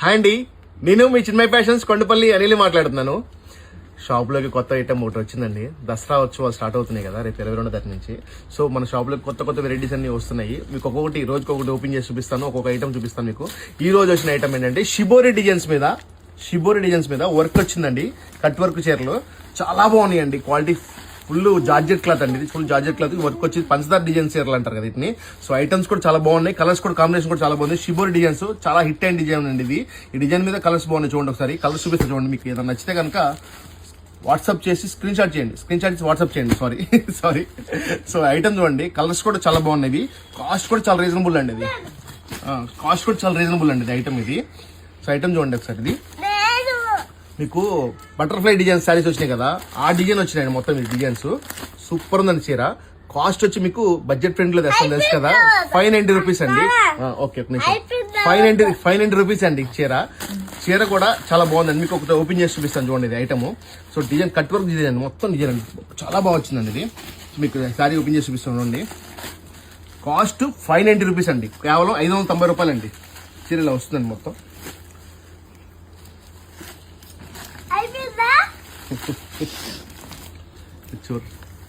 Hi అండి, నేను మీ Chinmay fashions Kondapalli Anil మాట్లాడుతున్నాను. షాప్లోకి కొత్త ఐటమ్ ఒకటి వచ్చిందండి. దసరా ఉత్సవాలు స్టార్ట్ అవుతున్నాయి కదా రేపు 22వ తారీఖు నుంచి. సో మన షాప్లోకి కొత్త వెరైటీస్ అన్ని వస్తున్నాయి. మీకు ఒక్కొక్కటి రోజుకొకటి ఓపెన్ చేసి చూపిస్తాను, ఒక్కొక్క ఐటమ్ చూపిస్తాను మీకు. ఈ రోజు వచ్చిన ఐటమ్ ఏంటంటే షిబోరి డిజైన్స్ మీద వర్క్ వచ్చిందండి. కట్ వర్క్ చీరలు చాలా బాగున్నాయండి. క్వాలిటీ ఫుల్ జార్జెట్ క్లాత్ అండి. ఇది ఫుల్ జార్జెట్ క్లాత్ వర్క్ వచ్చి పంచదార డిజైన్ చీరలు అంటారు కదా వీటిని. సో ఐటమ్స్ కూడా చాలా బాగున్నాయి, కలర్స్ కూడా కాంబినేషన్ కూడా చాలా బాగుంది. షిబోరి డిజైన్స్ చాలా హిట్ అయిన డిజైన్ అండి ఇది. ఈ డిజైన్ మీద కలర్స్ బాగున్నాయి, చూడండి ఒకసారి. కలర్స్ చూపిస్తే చూడండి, మీకు ఏదైనా నచ్చితే కనుక వాట్సాప్ చేసి స్క్రీన్ షాట్ చేసి వాట్సాప్ చేయండి. సారీ. సో ఐటమ్ చూడండి, కలర్స్ కూడా చాలా బాగున్నాయి. కాస్ట్ కూడా చాలా రీజనబుల్ అండి ఇది. ఐటమ్ ఇది. సో ఐటమ్ చూడండి ఒకసారి. ఇది మీకు బటర్ఫ్లై డిజైన్ శారీస్ వచ్చినాయి కదా, ఆ డిజైన్ వచ్చినాయి మొత్తం. ఈ డిజైన్స్ సూపర్ ఉందండి. చీర కాస్ట్ వచ్చి మీకు బడ్జెట్ ఫ్రెండ్లీ తెస్తాను తెలుసు కదా, 590 రూపీస్ అండి. ఓకే, ఒక నిమిషం. 590 రూపీస్ అండి చీర కూడా చాలా బాగుందండి. మీకు ఒకటి ఓపెన్ చేసి చూపిస్తాను చూడండి. ఇది item. So design cut work design అండి, మొత్తం డిజైన్ అండి, చాలా బాగా వచ్చిందండి ఇది. మీకు శారీ ఓపెన్ చేసి చూపిస్తాను చూడండి. కాస్ట్ 590 రూపీస్ అండి, కేవలం 590 రూపాయలు అండి. చీర ఇలా వస్తుందండి మొత్తం.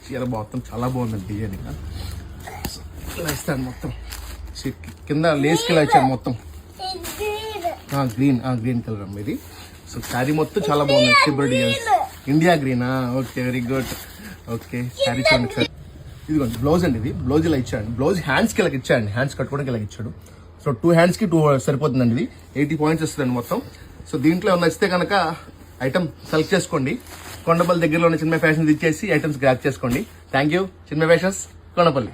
చీర మొత్తం చాలా బాగుందండి. డిజైన్ ఇలా ఇస్తాను మొత్తం. కింద లేస్కి ఇలా ఇచ్చాను మొత్తం. గ్రీన్ కలర్ అమ్మ ఇది. సో శారీ మొత్తం చాలా బాగుంది. షిబోరి డిజైన్స్, ఇండియా గ్రీనా. Okay, very good. Okay, sari చూడండి సార్. ఇదిగోండి బ్లౌజ్ అండి. ఇది బ్లౌజ్ ఇలా ఇచ్చాడు. బ్లౌజ్ హ్యాండ్స్కి ఇలా ఇచ్చాడు, హ్యాండ్స్ కట్టుకోవడానికి ఇలా ఇచ్చాడు. సో 2 హ్యాండ్స్కి 2 సరిపోతుందండి. ఇది 80 పాయింట్స్ వస్తుందండి మొత్తం. సో దీంట్లో నచ్చితే కనుక ఐటమ్ సెలెక్ట్ చేసుకోండి. కొండపల్లి దగ్గరలో ఉన్న చిన్మయ్ ఫ్యాషన్స్ ఇచ్చేసి ఐటమ్స్ గ్రాప్ చేసుకోండి. Thank you, Chinmay fashions Kondapalli.